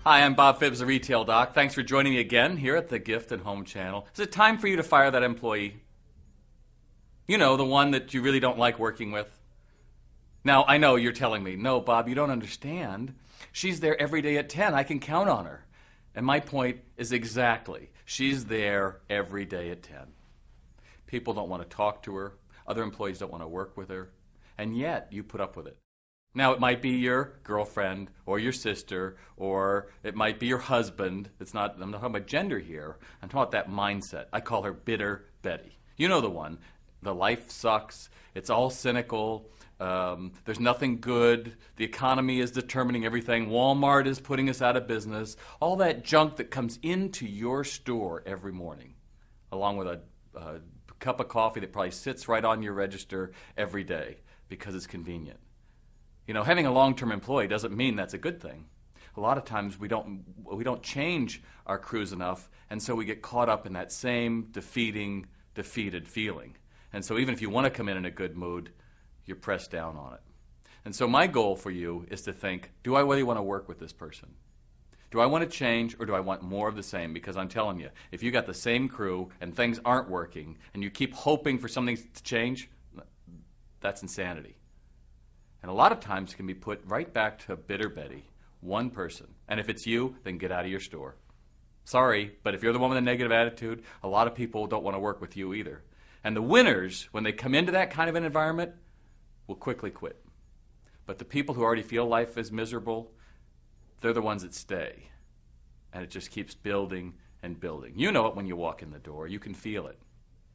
Hi, I'm Bob Phibbs, the Retail Doc. Thanks for joining me again here at the Gift and Home channel. Is it time for you to fire that employee? You know, the one that you really don't like working with. Now, I know you're telling me, no, Bob, you don't understand. She's there every day at 10. I can count on her. And my point is exactly, she's there every day at 10. People don't want to talk to her. Other employees don't want to work with her. And yet, you put up with it. Now, it might be your girlfriend or your sister, or it might be your husband. I'm not talking about gender here. I'm talking about that mindset. I call her Bitter Betty. You know the one. The life sucks. It's all cynical. There's nothing good. The economy is determining everything. Walmart is putting us out of business. All that junk that comes into your store every morning, along with a cup of coffee that probably sits right on your register every day because it's convenient. You know, having a long-term employee doesn't mean that's a good thing. A lot of times we don't change our crews enough, and so we get caught up in that same defeated feeling. And so even if you want to come in a good mood, you're pressed down on it. And so my goal for you is to think, do I really want to work with this person? Do I want to change, or do I want more of the same? Because I'm telling you, if you got the same crew and things aren't working, and you keep hoping for something to change, that's insanity. And a lot of times it can be put right back to Bitter Betty, one person. And if it's you, then get out of your store. Sorry, but if you're the one with a negative attitude, a lot of people don't want to work with you either. And the winners, when they come into that kind of an environment, will quickly quit. But the people who already feel life is miserable, they're the ones that stay. And it just keeps building and building. You know it when you walk in the door. You can feel it.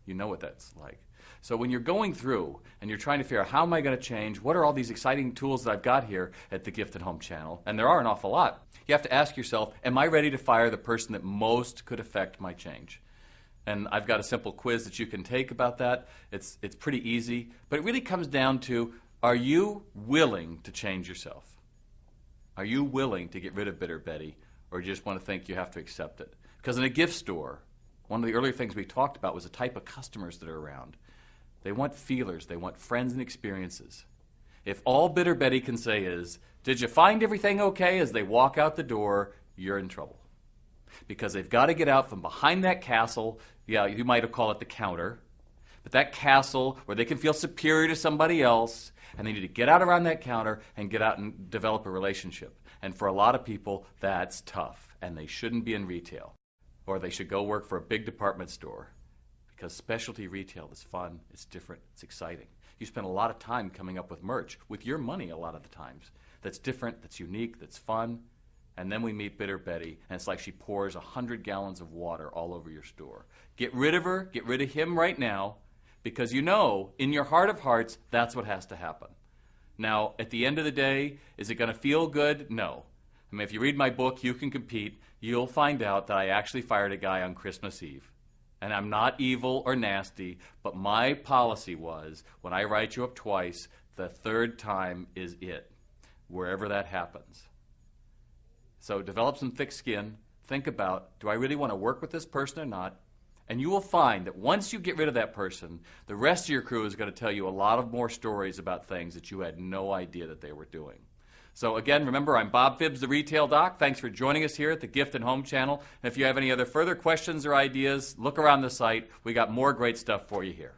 You know what that's like. So when you're going through and you're trying to figure out how am I going to change, what are all these exciting tools that I've got here at the Gift and Home channel, and there are an awful lot, you have to ask yourself, am I ready to fire the person that most could affect my change? And I've got a simple quiz that you can take about that. It's pretty easy, but it really comes down to, are you willing to change yourself? Are you willing to get rid of Bitter Betty, or do you just want to think you have to accept it? Because in a gift store, one of the earlier things we talked about was the type of customers that are around. They want feelers. They want friends and experiences. If all Bitter Betty can say is, did you find everything okay, as they walk out the door, you're in trouble. Because they've got to get out from behind that castle. Yeah, you might have called it the counter. But that castle where they can feel superior to somebody else, and they need to get out around that counter and get out and develop a relationship. And for a lot of people, that's tough. And they shouldn't be in retail. Or they should go work for a big department store. Because specialty retail is fun, it's different, it's exciting. You spend a lot of time coming up with merch, with your money a lot of the times, that's different, that's unique, that's fun. And then we meet Bitter Betty, and it's like she pours 100 gallons of water all over your store. Get rid of her, get rid of him right now, because you know, in your heart of hearts, that's what has to happen. Now, at the end of the day, is it going to feel good? No. I mean, if you read my book, You Can Compete, you'll find out that I actually fired a guy on Christmas Eve. And I'm not evil or nasty, but my policy was, when I write you up twice, the third time is it, wherever that happens. So develop some thick skin. Think about, do I really want to work with this person or not? And you will find that once you get rid of that person, the rest of your crew is going to tell you a lot of more stories about things that you had no idea that they were doing. So again, remember, I'm Bob Phibbs, the Retail Doc. Thanks for joining us here at the Gift and Home channel. And if you have any other further questions or ideas, look around the site. We got more great stuff for you here.